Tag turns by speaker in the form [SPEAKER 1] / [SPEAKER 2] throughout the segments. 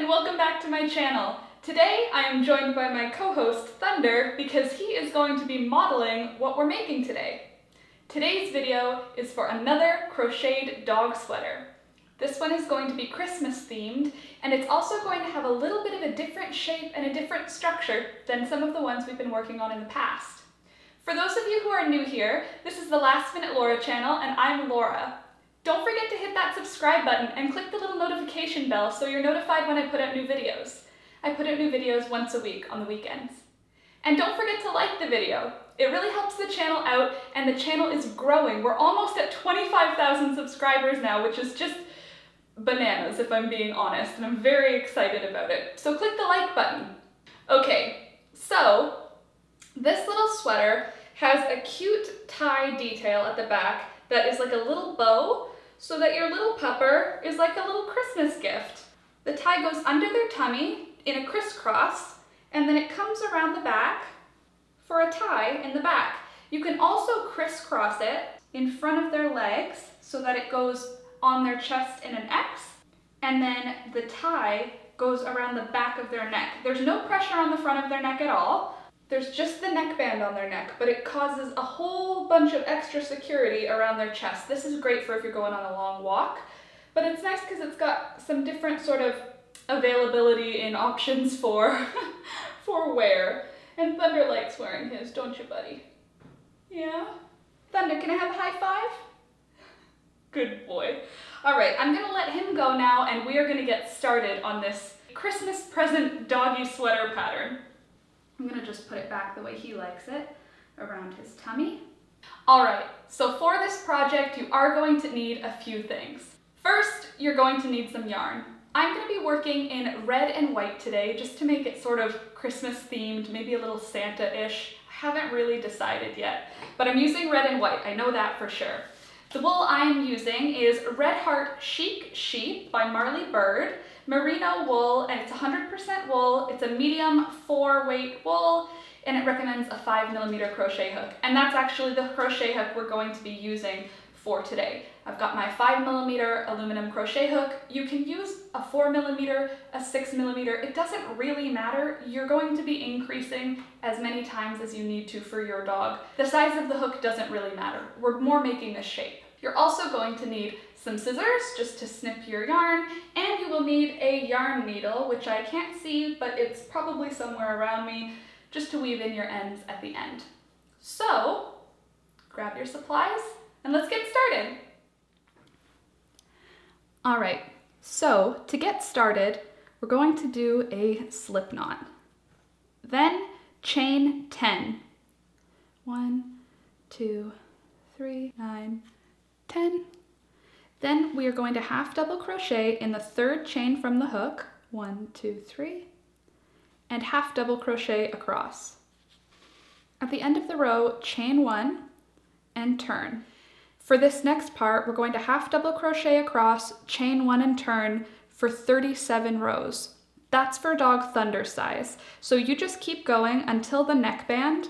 [SPEAKER 1] and welcome back to my channel. Today I am joined by my co-host Thunder because he is going to be modeling what we're making today. Today's video is for another crocheted dog sweater. This one is going to be Christmas themed, and it's also going to have a little bit of a different shape and a different structure than some of the ones we've been working on in the past. For those of you who are new here, this is the Last Minute Laura channel and I'm Laura. Don't forget to hit that subscribe button and click the little notification bell so you're notified when I put out new videos. I put out new videos once a week on the weekends. And don't forget to like the video. It really helps the channel out, and the channel is growing. We're almost at 25,000 subscribers now, which is just bananas if I'm being honest, and I'm very excited about it. So click the like button. Okay, so this little sweater has a cute tie detail at the back that is like a little bow, so that your little pupper is like a little Christmas gift. The tie goes under their tummy in a crisscross, and then it comes around the back for a tie in the back. You can also crisscross it in front of their legs so that it goes on their chest in an X, and then the tie goes around the back of their neck. There's no pressure on the front of their neck at all. There's just the neckband on their neck, but it causes a whole bunch of extra security around their chest. This is great for if you're going on a long walk, but it's nice because it's got some different sort of availability and options for, for wear. And Thunder likes wearing his, don't you, buddy? Yeah? Thunder, can I have a high five? Good boy. All right, I'm gonna let him go now, and we are gonna get started on this Christmas present doggy sweater pattern. I'm gonna just put it back the way he likes it, around his tummy. All right, so for this project, you are going to need a few things. First, you're going to need some yarn. I'm gonna be working in red and white today, just to make it sort of Christmas themed, maybe a little Santa-ish. I haven't really decided yet, but I'm using red and white, I know that for sure. The wool I'm using is Red Heart Chic Sheep by Marley Bird, merino wool, and it's 100% wool. It's a medium 4-weight wool, and it recommends a 5mm crochet hook. And that's actually the crochet hook we're going to be using for today. I've got my 5mm aluminum crochet hook. You can use a 4mm, a 6mm. It doesn't really matter. You're going to be increasing as many times as you need to for your dog. The size of the hook doesn't really matter. We're more making the shape. You're also going to need some scissors just to snip your yarn, and you will need a yarn needle, which I can't see, but it's probably somewhere around me, just to weave in your ends at the end. So, grab your supplies and let's get started. All right, so to get started, we're going to do a slip knot. Then chain 10. 1, 2, 3, 9, 10. Then we are going to half double crochet in the third chain from the hook, 1, 2, 3, and half double crochet across. At the end of the row, chain 1 and turn. For this next part, we're going to half double crochet across, chain 1 and turn for 37 rows. That's for dog Thunder size. So you just keep going until the neckband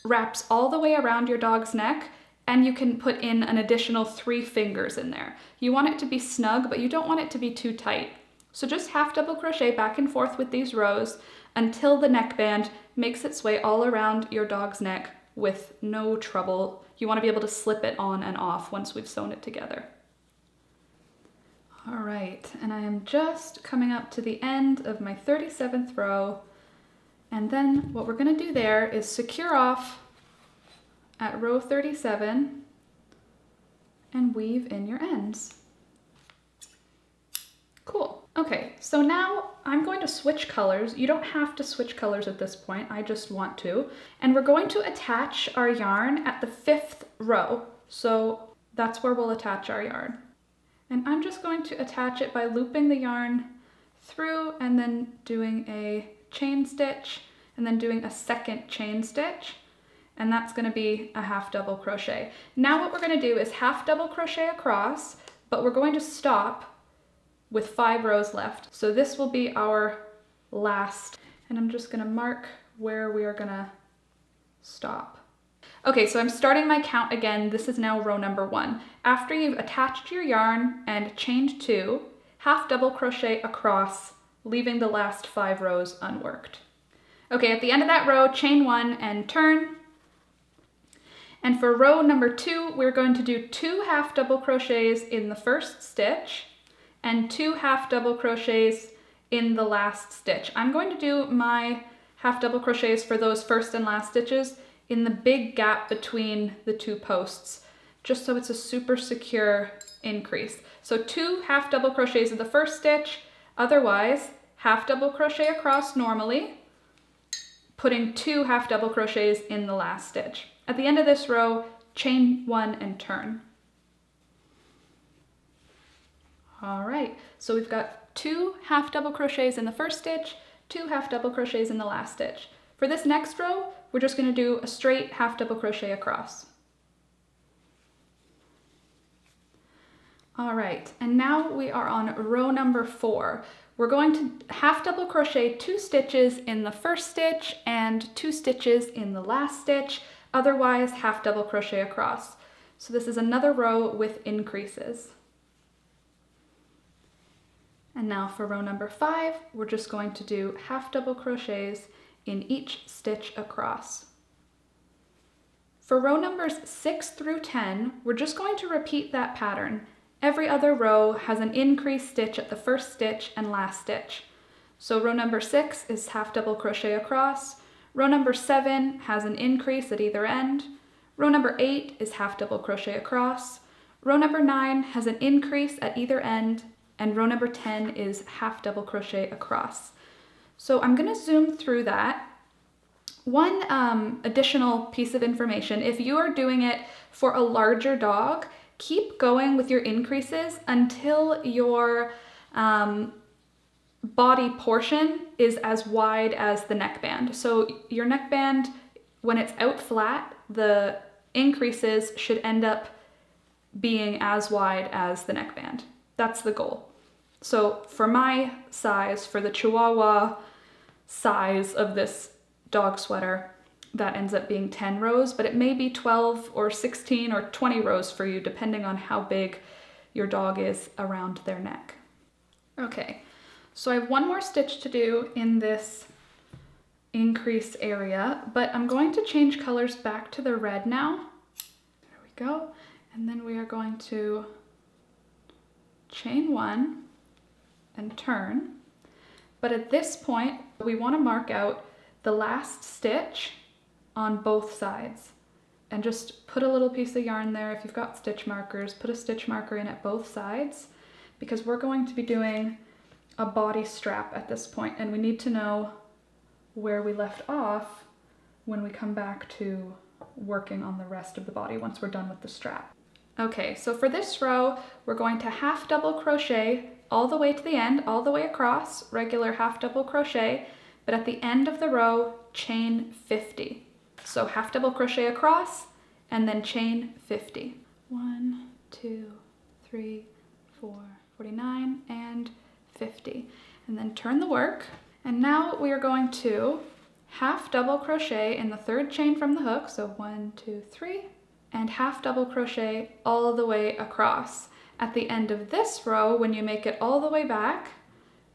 [SPEAKER 1] wraps all the way around your dog's neck, and you can put in an additional 3 fingers in there. You want it to be snug, but you don't want it to be too tight. So just half double crochet back and forth with these rows until the neckband makes its way all around your dog's neck with no trouble. You want to be able to slip it on and off once we've sewn it together. All right, and I am just coming up to the end of my 37th row, and then what we're gonna do there is secure off at row 37 and weave in your ends. Cool. Okay, so now I'm going to switch colors. You don't have to switch colors at this point, I just want to. And we're going to attach our yarn at the 5th row. So that's where we'll attach our yarn. And I'm just going to attach it by looping the yarn through and then doing a chain stitch and then doing a second chain stitch. And that's gonna be a half double crochet. Now what we're gonna do is half double crochet across, but we're going to stop with 5 rows left. So this will be our last, and I'm just gonna mark where we are gonna stop. Okay, so I'm starting my count again. This is now row number 1. After you've attached your yarn and chained 2, half double crochet across leaving the last 5 rows unworked. Okay, at the end of that row, chain 1 and turn. And for row number 2, we're going to do 2 half double crochets in the first stitch and 2 half double crochets in the last stitch. I'm going to do my half double crochets for those first and last stitches in the big gap between the 2 posts, just so it's a super secure increase. So 2 half double crochets in the first stitch, otherwise half double crochet across normally, putting 2 half double crochets in the last stitch. At the end of this row, chain 1 and turn. All right, so we've got 2 half double crochets in the first stitch, 2 half double crochets in the last stitch. For this next row, we're just going to do a straight half double crochet across. All right, and now we are on row number 4. We're going to half double crochet 2 stitches in the first stitch and 2 stitches in the last stitch, otherwise half double crochet across. So this is another row with increases. And now for row number 5, we're just going to do half double crochets in each stitch across. For row numbers 6 through 10, we're just going to repeat that pattern. Every other row has an increased stitch at the first stitch and last stitch. So row number 6 is half double crochet across. Row number 7 has an increase at either end. Row number 8 is half double crochet across. Row number 9 has an increase at either end. And row number 10 is half double crochet across. So I'm going to zoom through that. One additional piece of information, if you are doing it for a larger dog, keep going with your increases until your body portion is as wide as the neckband. So your neckband, when it's out flat, the increases should end up being as wide as the neckband. That's the goal. So for my size, for the Chihuahua size of this dog sweater, that ends up being 10 rows, but it may be 12 or 16 or 20 rows for you, depending on how big your dog is around their neck. Okay, so I have one more stitch to do in this increase area, but I'm going to change colors back to the red now. There we go. And then we are going to chain 1 and turn. But at this point, we want to mark out the last stitch on both sides and just put a little piece of yarn there. If you've got stitch markers, put a stitch marker in at both sides, because we're going to be doing a body strap at this point, and we need to know where we left off when we come back to working on the rest of the body once we're done with the strap. Okay, so for this row, we're going to half double crochet all the way to the end, all the way across, regular half double crochet, but at the end of the row, chain 50. So half double crochet across and then chain 50. 1, 2, 3, 4, 49, and 50. And then turn the work. And now we are going to half double crochet in the 3rd chain from the hook, so 1, 2, 3, and half double crochet all the way across. At the end of this row, when you make it all the way back,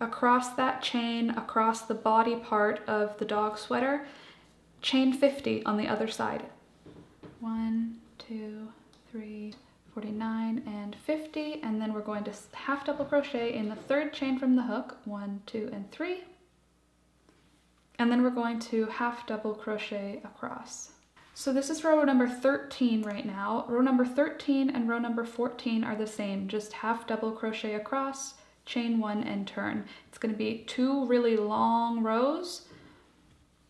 [SPEAKER 1] across that chain, across the body part of the dog sweater, chain 50 on the other side. 1, 2, 3, 49, and 50, and then we're going to half double crochet in the 3rd chain from the hook, 1, 2, and 3, and then we're going to half double crochet across. So this is row number 13 right now. Row number 13 and row number 14 are the same, just half double crochet across, chain 1 and turn. It's going to be 2 really long rows,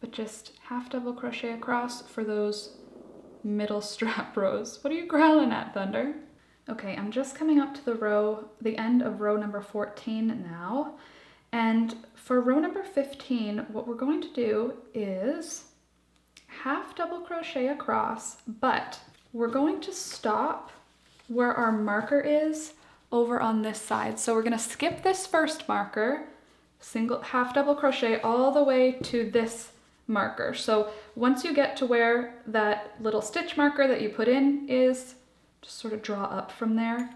[SPEAKER 1] but just half double crochet across for those middle strap rows. What are you growling at, Thunder? Okay, I'm just coming up to the end of row number 14 now. And for row number 15, what we're going to do is half double crochet across, but we're going to stop where our marker is over on this side. So we're going to skip this first marker, half double crochet all the way to this marker. So once you get to where that little stitch marker that you put in is, just sort of draw up from there,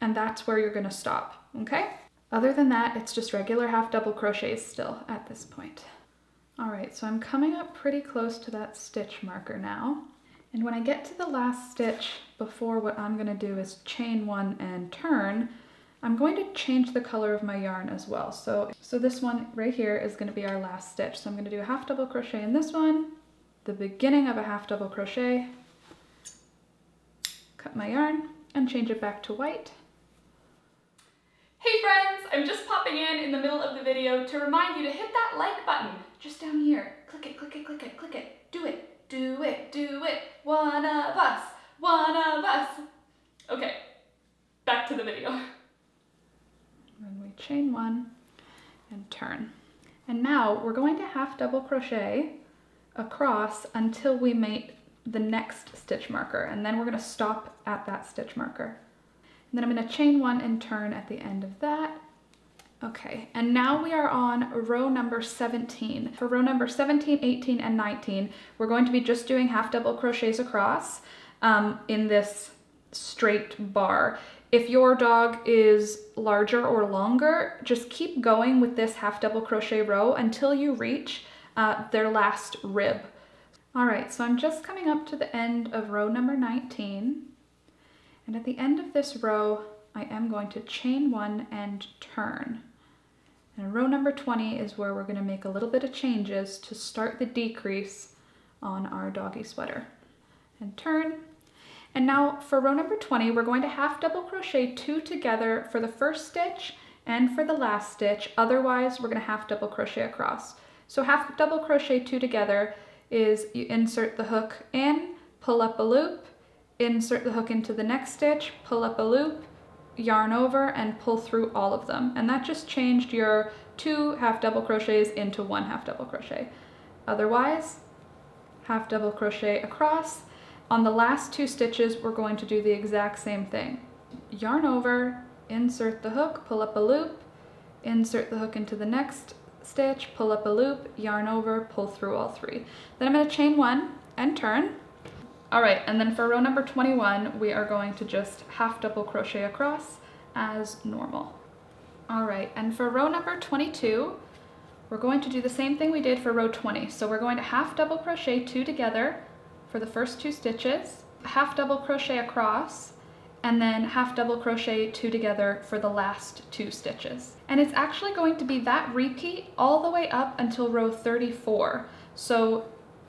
[SPEAKER 1] and that's where you're going to stop, okay? Other than that, it's just regular half double crochets still at this point. All right, so I'm coming up pretty close to that stitch marker now. And when I get to the last stitch before, what I'm gonna do is chain one and turn. I'm going to change the color of my yarn as well. So this one right here is gonna be our last stitch. So I'm gonna do a half double crochet in this one, the beginning of a half double crochet, cut my yarn and change it back to white. Hey friends, I'm just popping in the middle of the video to remind you to hit that like button just down here. Click it, click it, click it, click it. Do it, do it, do it. One of us, one of us. Okay, back to the video. And we chain one and turn. And now we're going to half double crochet across until we make the next stitch marker, and then we're going to stop at that stitch marker. And then I'm going to chain one and turn at the end of that. Okay, and now we are on row number 17. For row number 17, 18, and 19, we're going to be just doing half double crochets across in this straight bar. If your dog is larger or longer, just keep going with this half double crochet row until you reach their last rib. All right, so I'm just coming up to the end of row number 19. And at the end of this row, I am going to chain one and turn. And row number 20 is where we're going to make a little bit of changes to start the decrease on our doggy sweater. And turn. And now for row number 20, we're going to half double crochet two together for the first stitch and for the last stitch. Otherwise, we're going to half double crochet across. So half double crochet two together is you insert the hook in, pull up a loop, insert the hook into the next stitch, pull up a loop, yarn over, and pull through all of them. And that just changed your two half double crochets into one half double crochet. Otherwise, half double crochet across. On the last two stitches, we're going to do the exact same thing. Yarn over, insert the hook, pull up a loop, insert the hook into the next stitch, pull up a loop, yarn over, pull through all three. Then I'm going to chain one and turn. All right, and then for row number 21, we are going to just half double crochet across as normal. All right, and for row number 22, we're going to do the same thing we did for row 20. So we're going to half double crochet two together for the first two stitches, half double crochet across, and then half double crochet two together for the last two stitches. And it's actually going to be that repeat all the way up until row 34. So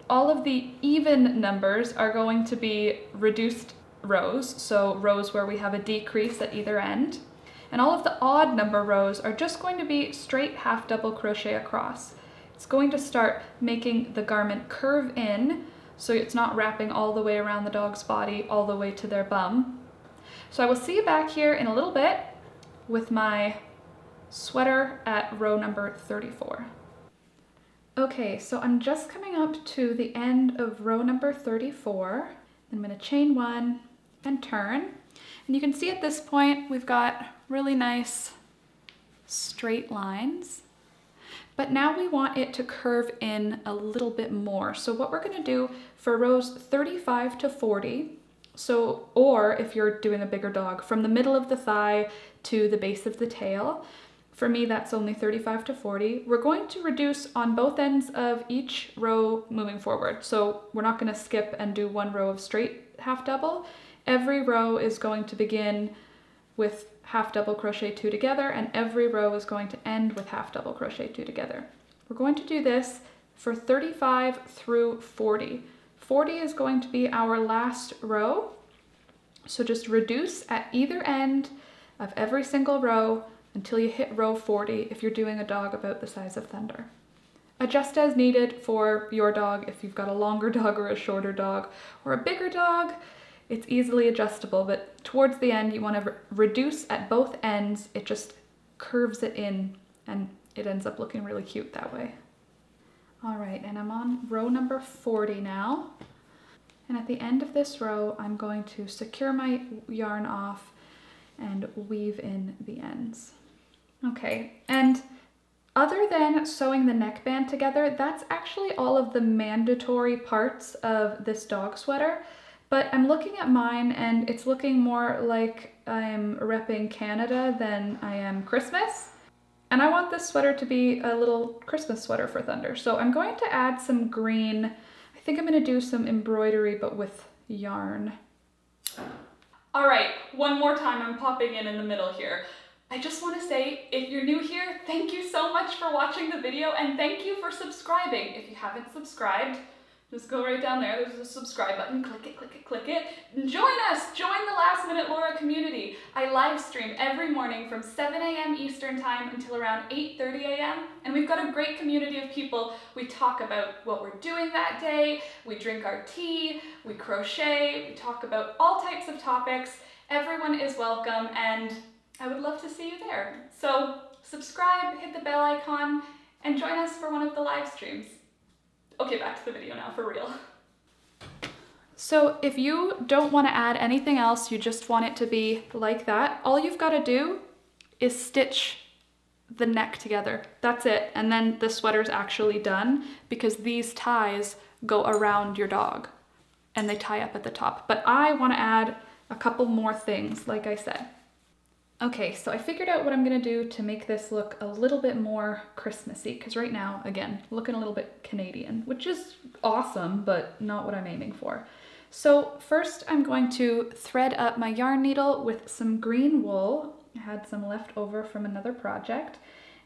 [SPEAKER 1] all of the even numbers are going to be reduced rows, so rows where we have a decrease at either end. And all of the odd number rows are just going to be straight half double crochet across. It's going to start making the garment curve in, so it's not wrapping all the way around the dog's body, all the way to their bum. So I will see you back here in a little bit with my sweater at row number 34. Okay, so I'm just coming up to the end of row number 34. I'm going to chain one and turn. And you can see at this point we've got really nice straight lines. But now we want it to curve in a little bit more. So what we're going to do for rows 35 to 40, or if you're doing a bigger dog, from the middle of the thigh to the base of the tail, for me, that's only 35 to 40. We're going to reduce on both ends of each row moving forward. So we're not going to skip and do one row of straight half double. Every row is going to begin with half double crochet two together, and every row is going to end with half double crochet two together. We're going to do this for 35 through 40. 40 is going to be our last row. So just reduce at either end of every single row until you hit row 40 if you're doing a dog about the size of Thunder. Adjust as needed for your dog. If you've got a longer dog or a shorter dog or a bigger dog, it's easily adjustable, but towards the end you want to reduce at both ends. It just curves it in and it ends up looking really cute that way. All right, and I'm on row number 40 now. And at the end of this row, I'm going to secure my yarn off and weave in the ends. Okay, and other than sewing the neckband together, that's actually all of the mandatory parts of this dog sweater. But I'm looking at mine and it's looking more like I'm repping Canada than I am Christmas. And I want this sweater to be a little Christmas sweater for Thunder. So I'm going to add some green. I think I'm gonna do some embroidery, but with yarn. All right, one more time, I'm popping in the middle here. I just want to say, if you're new here, thank you so much for watching the video and thank you for subscribing. If you haven't subscribed, just go right down there. There's a subscribe button. Click it, click it, click it. Join us. Join the Last Minute Laura community. I live stream every morning from 7 a.m. Eastern time until around 8:30 a.m. And we've got a great community of people. We talk about what we're doing that day. We drink our tea. We crochet. We talk about all types of topics. Everyone is welcome and I would love to see you there. So subscribe, hit the bell icon, and join us for one of the live streams. Okay, back to the video now, for real. So if you don't want to add anything else, you just want it to be like that, all you've got to do is stitch the neck together. That's it. And then the sweater's actually done because these ties go around your dog and they tie up at the top. But I want to add a couple more things, like I said. Okay, so I figured out what I'm gonna do to make this look a little bit more Christmassy, because right now, again, looking a little bit Canadian, which is awesome, but not what I'm aiming for. So first I'm going to thread up my yarn needle with some green wool. I had some left over from another project.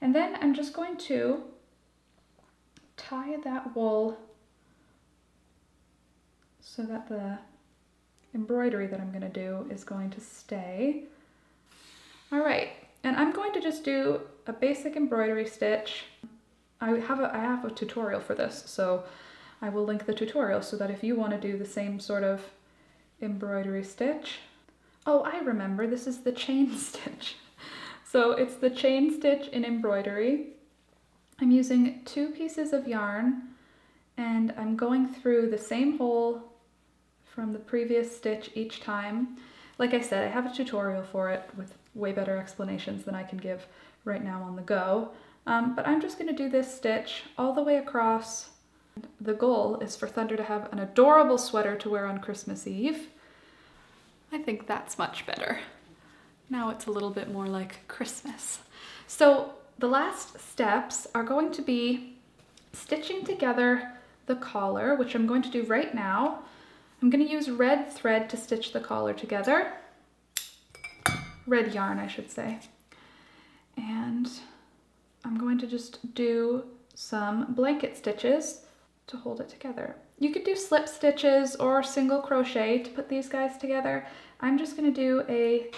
[SPEAKER 1] And then I'm just going to tie that wool so that the embroidery that I'm gonna do is going to stay. All right, and I'm going to just do a basic embroidery stitch. I have a tutorial for this, so I will link the tutorial so that if you want to do the same sort of embroidery stitch. Oh, I remember, this is the chain stitch. So it's the chain stitch in embroidery. I'm using 2 pieces of yarn and I'm going through the same hole from the previous stitch each time. Like I said, I have a tutorial for it with way better explanations than I can give right now on the go. But I'm just going to do this stitch all the way across. The goal is for Thunder to have an adorable sweater to wear on Christmas Eve. I think that's much better. Now it's a little bit more like Christmas. So the last steps are going to be stitching together the collar, which I'm going to do right now. I'm going to use red thread to stitch the collar together. Red yarn, I should say. And I'm going to just do some blanket stitches to hold it together. You could do slip stitches or single crochet to put these guys together. I'm just going to do a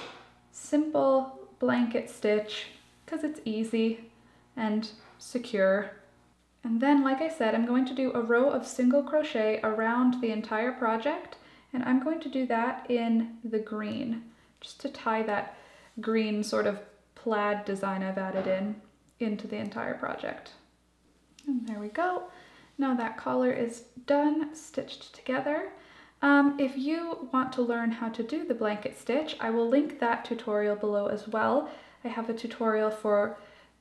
[SPEAKER 1] simple blanket stitch because it's easy and secure. And then, like I said, I'm going to do a row of single crochet around the entire project, and I'm going to do that in the green, just to tie that green sort of plaid design I've added into the entire project. And there we go. Now that collar is done, stitched together. If you want to learn how to do the blanket stitch, I will link that tutorial below as well. I have a tutorial for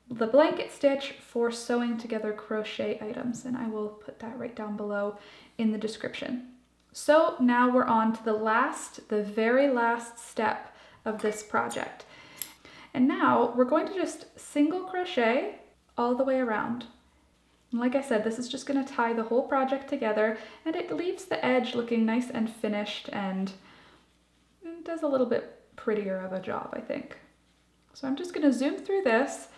[SPEAKER 1] the blanket stitch for sewing together crochet items, and I will put that right down below in the description. So now we're on to the very last step of this project. And now we're going to just single crochet all the way around. And like I said, this is just going to tie the whole project together, and it leaves the edge looking nice and finished and does a little bit prettier of a job, I think. So I'm just going to zoom through this,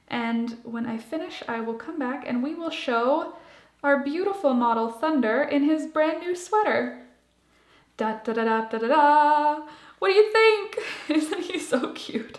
[SPEAKER 1] and when I finish, I will come back and we will show our beautiful model Thunder in his brand new sweater. Da da da da da da da! What do you think? Isn't he so cute?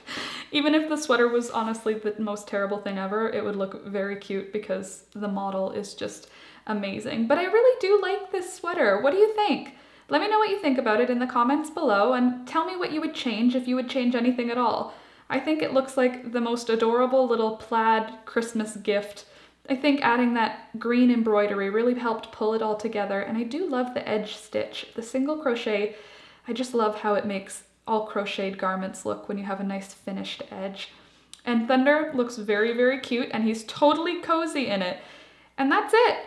[SPEAKER 1] Even if the sweater was honestly the most terrible thing ever, it would look very cute because the model is just amazing. But I really do like this sweater. What do you think? Let me know what you think about it in the comments below and tell me what you would change if you would change anything at all. I think it looks like the most adorable little plaid Christmas gift. I think adding that green embroidery really helped pull it all together, and I do love the edge stitch. The single crochet, I just love how it makes all crocheted garments look when you have a nice finished edge. And Thunder looks very, very cute, and he's totally cozy in it. And that's it.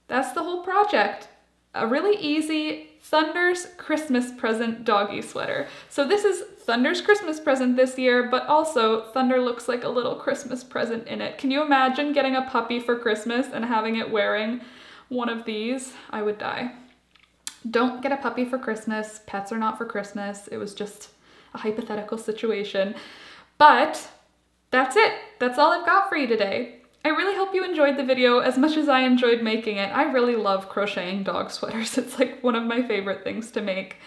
[SPEAKER 1] That's the whole project. A really easy Thunder's Christmas present doggy sweater. So this is Thunder's Christmas present this year, but also Thunder looks like a little Christmas present in it. Can you imagine getting a puppy for Christmas and having it wearing one of these? I would die. Don't get a puppy for Christmas. Pets are not for Christmas. It was just a hypothetical situation. But that's it. That's all I've got for you today. I really hope you enjoyed the video as much as I enjoyed making it. I really love crocheting dog sweaters. It's like one of my favorite things to make.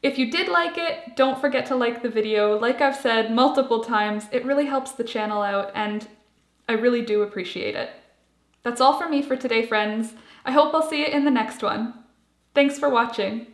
[SPEAKER 1] If you did like it, don't forget to like the video. Like I've said multiple times, it really helps the channel out and I really do appreciate it. That's all for me for today, friends. I hope I'll see you in the next one. Thanks for watching.